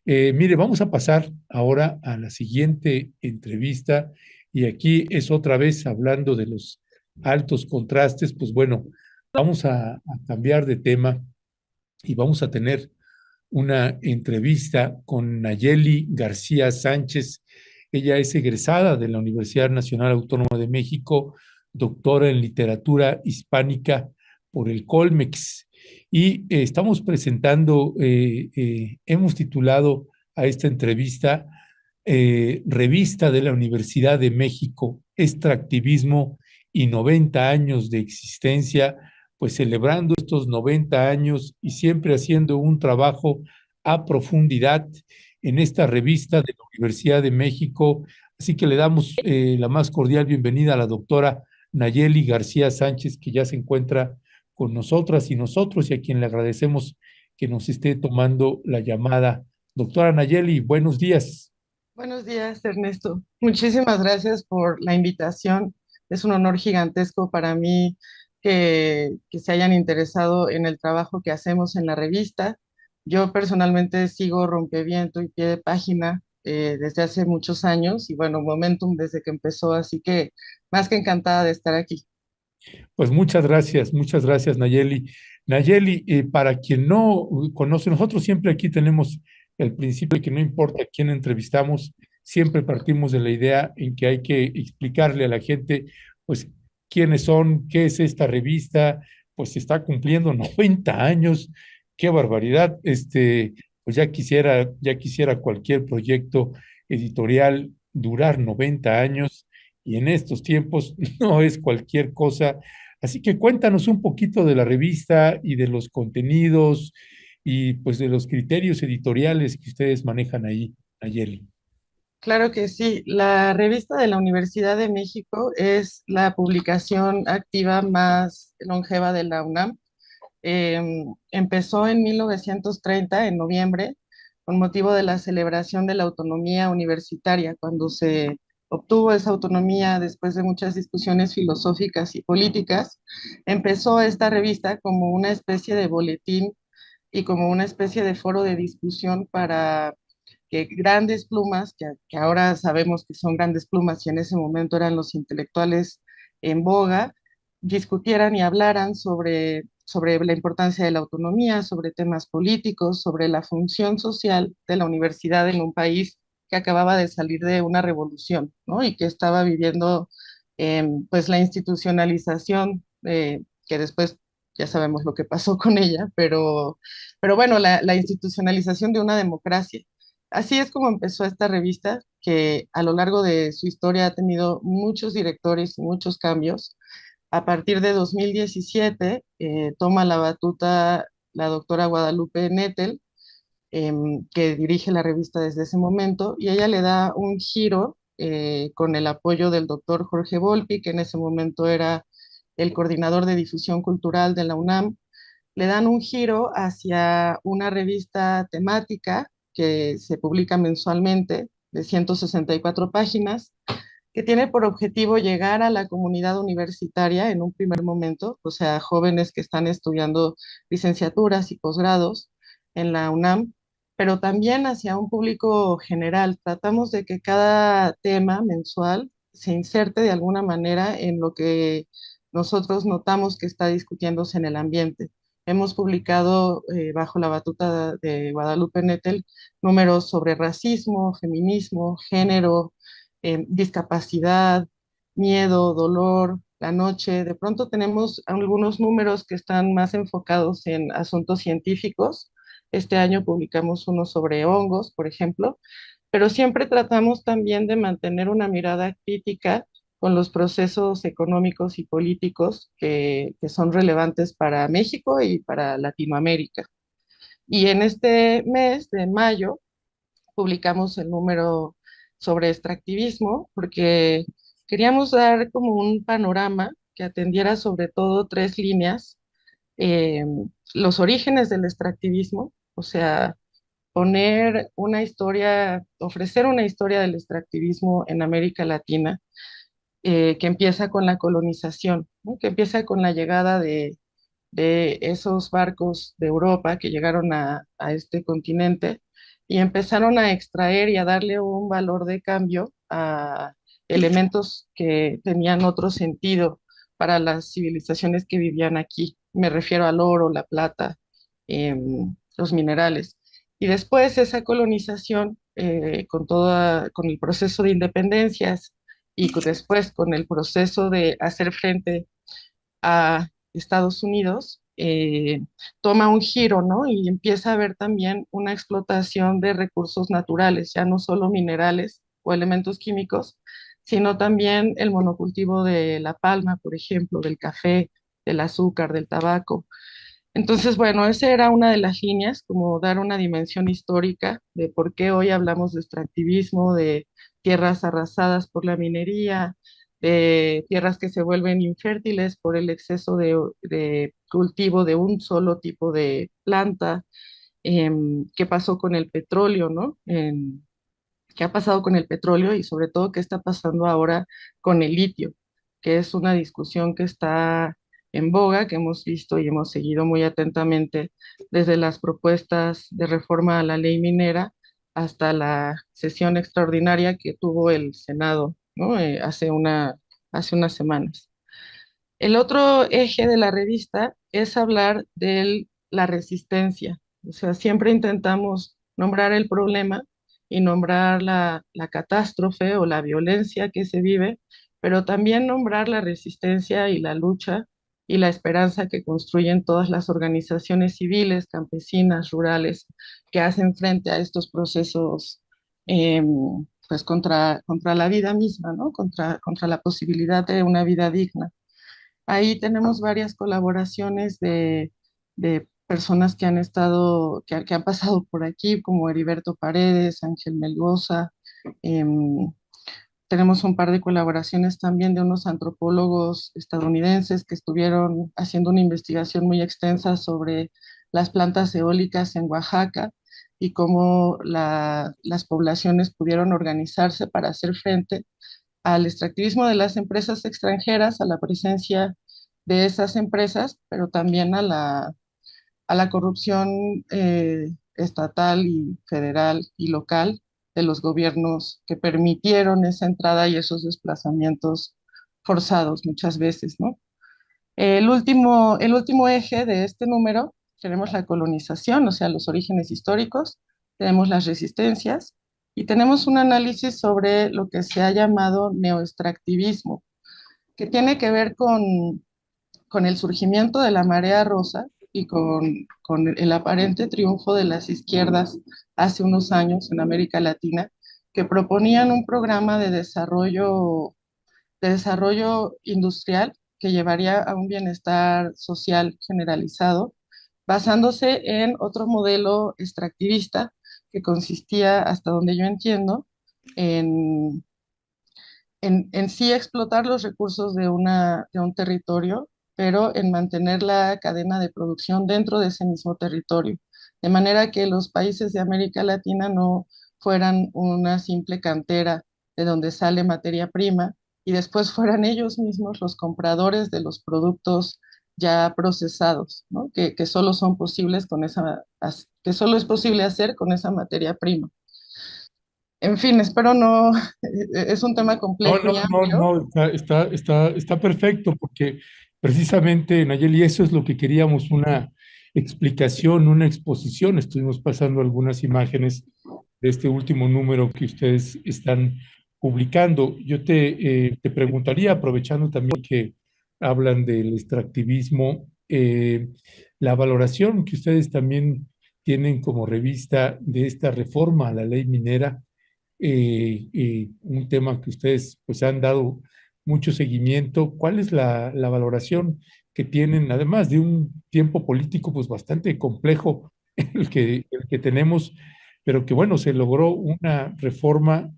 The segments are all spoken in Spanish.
Mire, vamos a pasar ahora a la siguiente entrevista y aquí es otra vez hablando de los altos contrastes. Pues bueno, vamos a cambiar de tema y vamos a tener una entrevista con Nayeli García Sánchez. Ella es egresada de la Universidad Nacional Autónoma de México, doctora en literatura hispánica por el Colmex. Y estamos presentando, hemos titulado a esta entrevista Revista de la Universidad de México, Extractivismo y 90 años de existencia, pues celebrando estos 90 años y siempre haciendo un trabajo a profundidad en esta revista de la Universidad de México. Así que le damos la más cordial bienvenida a la doctora Nayeli García Sánchez, que ya se encuentra con nosotras y nosotros, y a quien le agradecemos que nos esté tomando la llamada. Doctora Nayeli, buenos días. Buenos días, Ernesto. Muchísimas gracias por la invitación. Es un honor gigantesco para mí que se hayan interesado en el trabajo que hacemos en la revista. Yo personalmente sigo Rompeviento y Pie de Página desde hace muchos años y bueno, Momentum desde que empezó, así que más que encantada de estar aquí. Pues muchas gracias, Nayeli. Nayeli, para quien no conoce, nosotros siempre aquí tenemos el principio de que no importa a quién entrevistamos, siempre partimos de la idea en que hay que explicarle a la gente, pues, quiénes son, qué es esta revista, pues está cumpliendo 90 años, qué barbaridad, pues ya quisiera cualquier proyecto editorial durar 90 años y en estos tiempos no es cualquier cosa. Así que cuéntanos un poquito de la revista y de los contenidos y pues de los criterios editoriales que ustedes manejan ahí, Nayeli. Claro que sí. La revista de la Universidad de México es la publicación activa más longeva de la UNAM. Empezó en 1930, en noviembre, con motivo de la celebración de la autonomía universitaria, cuando se obtuvo esa autonomía después de muchas discusiones filosóficas y políticas. Empezó esta revista como una especie de boletín y como una especie de foro de discusión para que grandes plumas, que ahora sabemos que son grandes plumas y en ese momento eran los intelectuales en boga, discutieran y hablaran sobre la importancia de la autonomía, sobre temas políticos, sobre la función social de la universidad en un país que acababa de salir de una revolución, ¿no? Y que estaba viviendo pues la institucionalización, que después ya sabemos lo que pasó con ella, pero bueno, la institucionalización de una democracia. Así es como empezó esta revista, que a lo largo de su historia ha tenido muchos directores y muchos cambios. A partir de 2017 toma la batuta la doctora Guadalupe Nettel, que dirige la revista desde ese momento, y ella le da un giro con el apoyo del doctor Jorge Volpi, que en ese momento era el coordinador de difusión cultural de la UNAM. Le dan un giro hacia una revista temática que se publica mensualmente de 164 páginas, que tiene por objetivo llegar a la comunidad universitaria en un primer momento, o sea, jóvenes que están estudiando licenciaturas y posgrados en la UNAM, pero también hacia un público general. Tratamos de que cada tema mensual se inserte de alguna manera en lo que nosotros notamos que está discutiéndose en el ambiente. Hemos publicado bajo la batuta de Guadalupe Nettel números sobre racismo, feminismo, género, discapacidad, miedo, dolor, la noche. De pronto tenemos algunos números que están más enfocados en asuntos científicos. Este año publicamos uno sobre hongos, por ejemplo, pero siempre tratamos también de mantener una mirada crítica con los procesos económicos y políticos que son relevantes para México y para Latinoamérica. Y en este mes de mayo publicamos el número sobre extractivismo porque queríamos dar como un panorama que atendiera sobre todo tres líneas: eh, los orígenes del extractivismo, o sea, poner una historia, ofrecer una historia del extractivismo en América Latina, que empieza con la colonización, ¿no? Que empieza con la llegada de esos barcos de Europa que llegaron a este continente y empezaron a extraer y a darle un valor de cambio a elementos que tenían otro sentido para las civilizaciones que vivían aquí. Me refiero al oro, la plata, los minerales. Y después esa colonización, con el proceso de independencias y después con el proceso de hacer frente a Estados Unidos, toma un giro, ¿no? Y empieza a haber también una explotación de recursos naturales, ya no solo minerales o elementos químicos, sino también el monocultivo de la palma, por ejemplo, del café, del azúcar, del tabaco. Entonces, bueno, esa era una de las líneas, como dar una dimensión histórica de por qué hoy hablamos de extractivismo, de tierras arrasadas por la minería, de tierras que se vuelven infértiles por el exceso de cultivo de un solo tipo de planta. ¿Qué pasó con el petróleo, no? ¿Qué ha pasado con el petróleo y sobre todo qué está pasando ahora con el litio? Que es una discusión que está en boga, que hemos visto y hemos seguido muy atentamente desde las propuestas de reforma a la ley minera hasta la sesión extraordinaria que tuvo el Senado, ¿no? Hace unas semanas. El otro eje de la revista es hablar de la resistencia. O sea, siempre intentamos nombrar el problema y nombrar la catástrofe o la violencia que se vive, pero también nombrar la resistencia y la lucha y la esperanza que construyen todas las organizaciones civiles, campesinas, rurales, que hacen frente a estos procesos, pues contra la vida misma, ¿no? Contra la posibilidad de una vida digna. Ahí tenemos varias colaboraciones de personas que han estado, que han pasado por aquí, como Heriberto Paredes, Ángel Melgoza. em, Tenemos un par de colaboraciones también de unos antropólogos estadounidenses que estuvieron haciendo una investigación muy extensa sobre las plantas eólicas en Oaxaca y cómo las poblaciones pudieron organizarse para hacer frente al extractivismo de las empresas extranjeras, a la presencia de esas empresas, pero también a la corrupción estatal y federal y local de los gobiernos que permitieron esa entrada y esos desplazamientos forzados muchas veces, ¿no? El último eje de este número, tenemos la colonización, o sea, los orígenes históricos, tenemos las resistencias y tenemos un análisis sobre lo que se ha llamado neoextractivismo, que tiene que ver con el surgimiento de la marea rosa y con el aparente triunfo de las izquierdas hace unos años en América Latina, que proponían un programa de desarrollo industrial que llevaría a un bienestar social generalizado, basándose en otro modelo extractivista que consistía, hasta donde yo entiendo, en, en sí explotar los recursos de un territorio, pero en mantener la cadena de producción dentro de ese mismo territorio, de manera que los países de América Latina no fueran una simple cantera de donde sale materia prima y después fueran ellos mismos los compradores de los productos ya procesados, ¿no? Que solo son posibles con que solo es posible hacer con esa materia prima. En fin, espero no, es un tema No, complejo no, y no, amplio. no, está perfecto porque precisamente, Nayeli, eso es lo que queríamos, una explicación, una exposición. Estuvimos pasando algunas imágenes de este último número que ustedes están publicando. Yo te preguntaría, aprovechando también que hablan del extractivismo, la valoración que ustedes también tienen como revista de esta reforma a la ley minera, un tema que ustedes pues han dado mucho seguimiento. ¿Cuál es la valoración que tienen, además de un tiempo político pues bastante complejo el que tenemos, pero que bueno, se logró una reforma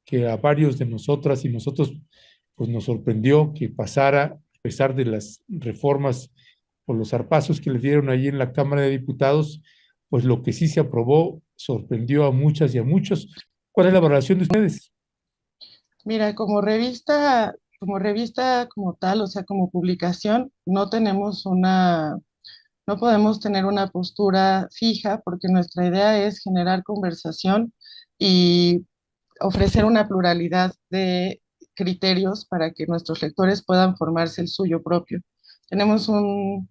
que a varios de nosotras y nosotros pues nos sorprendió que pasara, a pesar de las reformas o los zarpazos que le dieron ahí en la Cámara de Diputados, pues lo que sí se aprobó sorprendió a muchas y a muchos. ¿Cuál es la valoración de ustedes? Mira, como revista como tal, o sea, como publicación, no tenemos No podemos tener una postura fija porque nuestra idea es generar conversación y ofrecer una pluralidad de criterios para que nuestros lectores puedan formarse el suyo propio. Tenemos un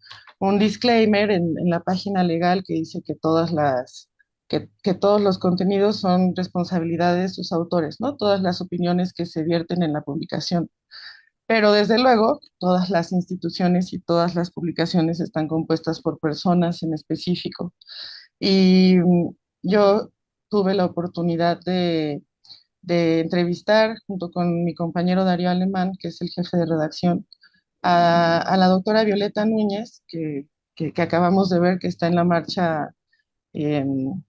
disclaimer en la página legal que dice que que todos los contenidos son responsabilidad de sus autores, ¿no? Todas las opiniones que se vierten en la publicación. Pero desde luego, todas las instituciones y todas las publicaciones están compuestas por personas en específico. Y yo tuve la oportunidad de entrevistar, junto con mi compañero Darío Alemán, que es el jefe de redacción, a la doctora Violeta Núñez, que acabamos de ver que está en la marcha eh,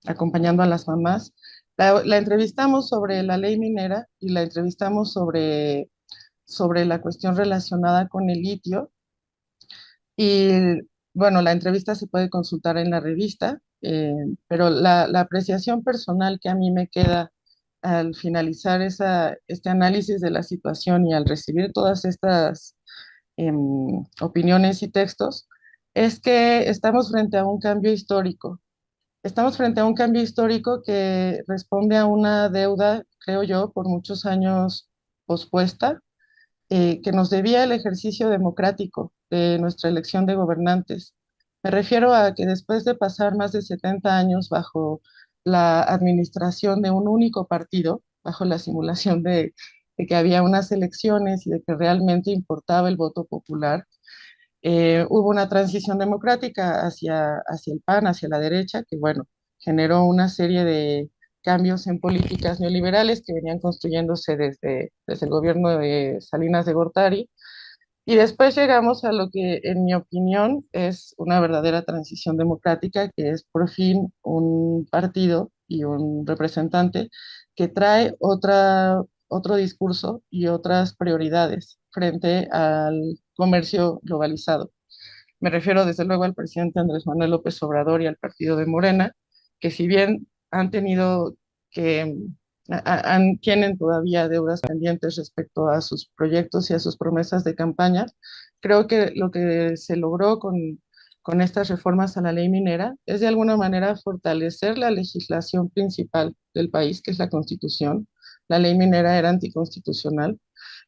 acompañando a las mamás. La entrevistamos sobre la ley minera y la entrevistamos sobre la cuestión relacionada con el litio. Y bueno, la entrevista se puede consultar en la revista, pero la apreciación personal que a mí me queda al finalizar este análisis de la situación y al recibir todas estas opiniones y textos es que estamos frente a un cambio histórico. Estamos frente a un cambio histórico que responde a una deuda, creo yo, por muchos años pospuesta, que nos debía el ejercicio democrático de nuestra elección de gobernantes. Me refiero a que después de pasar más de 70 años bajo la administración de un único partido, bajo la simulación de que había unas elecciones y de que realmente importaba el voto popular, hubo una transición democrática hacia el PAN, hacia la derecha, que bueno, generó una serie de cambios en políticas neoliberales que venían construyéndose desde el gobierno de Salinas de Gortari. Y después llegamos a lo que, en mi opinión, es una verdadera transición democrática, que es por fin un partido y un representante que trae otro discurso y otras prioridades frente al comercio globalizado. Me refiero desde luego al presidente Andrés Manuel López Obrador y al partido de Morena, que si bien han tenido que, tienen todavía deudas pendientes respecto a sus proyectos y a sus promesas de campaña, creo que lo que se logró con estas reformas a la ley minera es de alguna manera fortalecer la legislación principal del país, que es la Constitución. La ley minera era anticonstitucional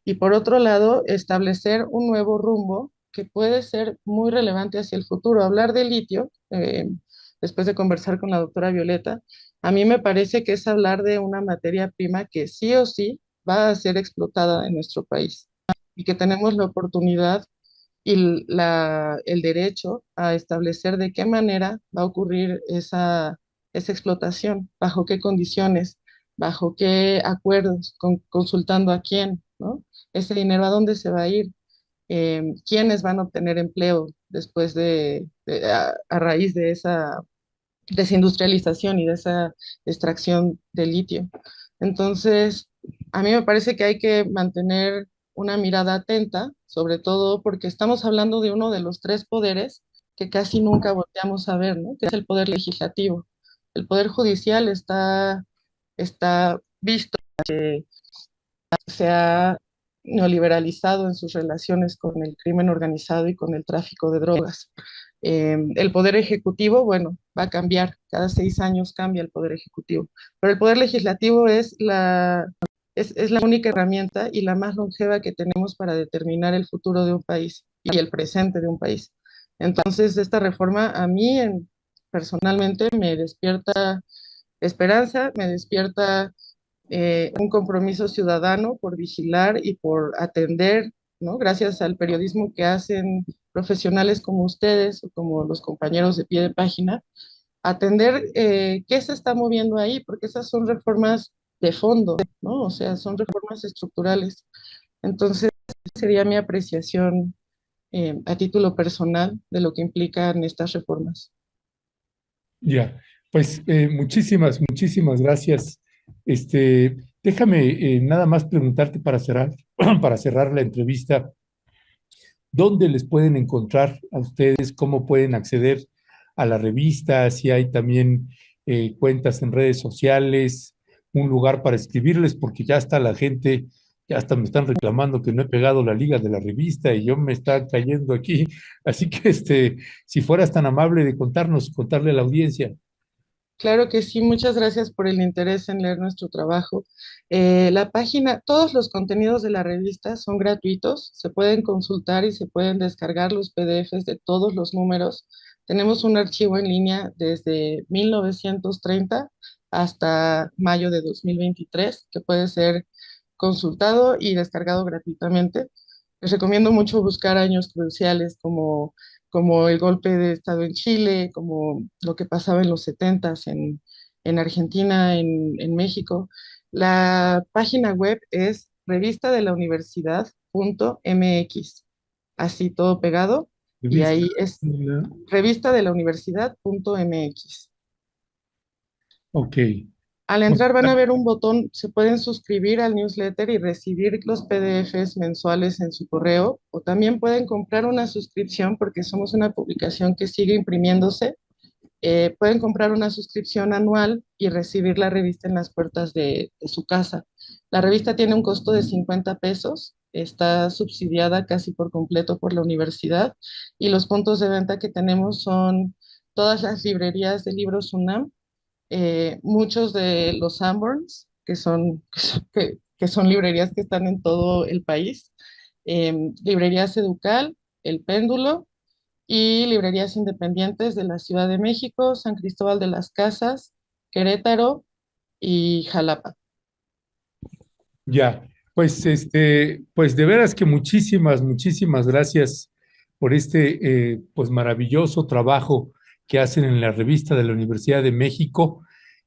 y por otro lado, establecer un nuevo rumbo que puede ser muy relevante hacia el futuro. Hablar de litio, después de conversar con la doctora Violeta, a mí me parece que es hablar de una materia prima que sí o sí va a ser explotada en nuestro país y que tenemos la oportunidad y el derecho a establecer de qué manera va a ocurrir esa explotación, bajo qué condiciones, bajo qué acuerdos, consultando a quién, ¿no? Ese dinero a dónde se va a ir, quiénes van a obtener empleo después a raíz de esa desindustrialización y de esa extracción de litio. Entonces, a mí me parece que hay que mantener una mirada atenta, sobre todo porque estamos hablando de uno de los tres poderes que casi nunca volteamos a ver, ¿no? Que es el poder legislativo. El poder judicial está visto, se ha neoliberalizado en sus relaciones con el crimen organizado y con el tráfico de drogas. El poder ejecutivo, bueno, va a cambiar, cada 6 años cambia el poder ejecutivo, pero el poder legislativo es la única herramienta y la más longeva que tenemos para determinar el futuro de un país y el presente de un país. Entonces, esta reforma a mí personalmente me despierta esperanza, me despierta un compromiso ciudadano por vigilar y por atender, ¿no? Gracias al periodismo que hacen profesionales como ustedes o como los compañeros de pie de página, atender qué se está moviendo ahí, porque esas son reformas de fondo, ¿no? O sea, son reformas estructurales. Entonces, sería mi apreciación a título personal de lo que implican estas reformas. Ya, pues muchísimas gracias. Déjame nada más preguntarte para cerrar, para cerrar la entrevista, ¿dónde les pueden encontrar a ustedes? ¿Cómo pueden acceder a la revista? Si hay también cuentas en redes sociales, un lugar para escribirles, porque ya está la gente Ya hasta me están reclamando que no he pegado la liga de la revista y yo me está cayendo aquí. Así que si fueras tan amable de contarle a la audiencia. Claro que sí, muchas gracias por el interés en leer nuestro trabajo. La página, todos los contenidos de la revista son gratuitos, se pueden consultar y se pueden descargar los PDFs de todos los números. Tenemos un archivo en línea desde 1930 hasta mayo de 2023 que puede ser consultado y descargado gratuitamente. Les recomiendo mucho buscar años cruciales como el golpe de Estado en Chile, como lo que pasaba en los setentas en Argentina, en México. La página web es revistadelauniversidad.mx, así todo pegado, y Revista ahí es de revistadelauniversidad.mx. Ok. Al Bueno, entrar van a ver un botón, se pueden suscribir al newsletter y recibir los PDFs mensuales en su correo, o también pueden comprar una suscripción porque somos una publicación que sigue imprimiéndose. Pueden comprar una suscripción anual y recibir la revista en las puertas de su casa. La revista tiene un costo de 50 pesos, está subsidiada casi por completo por la universidad y los puntos de venta que tenemos son todas las librerías de libros UNAM, muchos de los Sanborns, que son librerías que están en todo el país, librerías Educal, El Péndulo y librerías independientes de la Ciudad de México, San Cristóbal de las Casas, Querétaro y Jalapa. ya, pues de veras que muchísimas gracias por pues maravilloso trabajo que hacen en la revista de la Universidad de México,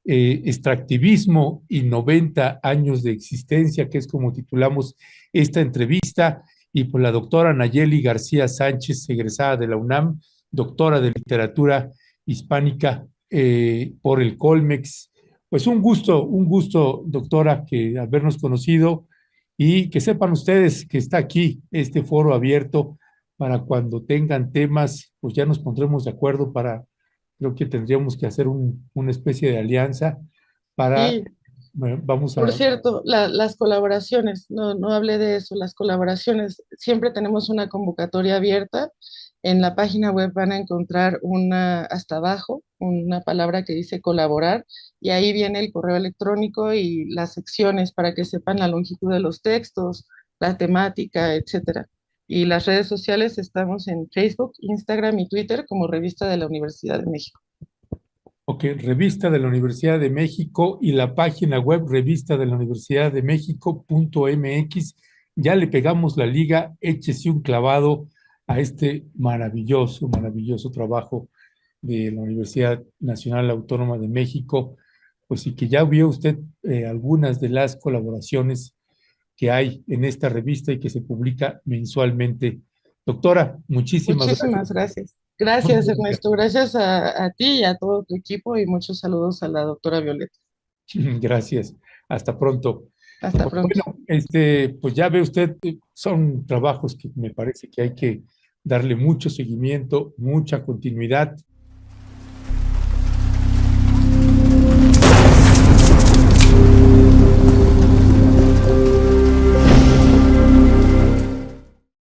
Extractivismo y 90 años de existencia, que es como titulamos esta entrevista, y por la doctora Nayeli García Sánchez, egresada de la UNAM, doctora de literatura hispánica por el Colmex. Pues un gusto, doctora, que habernos conocido y que sepan ustedes que está aquí este foro abierto para cuando tengan temas, pues ya nos pondremos de acuerdo creo que tendríamos que hacer una especie de alianza para, Sí, vamos por a, cierto, las colaboraciones, no hablé de eso, las colaboraciones, siempre tenemos una convocatoria abierta. En la página web van a encontrar hasta abajo, una palabra que dice colaborar, y ahí viene el correo electrónico y las secciones para que sepan la longitud de los textos, la temática, etcétera. Y las redes sociales estamos en Facebook, Instagram y Twitter como Revista de la Universidad de México. ok, Revista de la Universidad de México y la página web revista de la Universidad de México.mx. Ya le pegamos la liga, échese un clavado a este maravilloso trabajo de la Universidad Nacional Autónoma de México, pues y que ya vio usted algunas de las colaboraciones que hay en esta revista y que se publica mensualmente. Doctora, muchísimas gracias. Muchísimas gracias. Gracias, Ernesto. Gracias a ti y a todo tu equipo y muchos saludos a la doctora Violeta. Gracias. Hasta pronto. Hasta Pues pronto. bueno, pues ya ve usted, son trabajos que me parece que hay que darle mucho seguimiento, mucha continuidad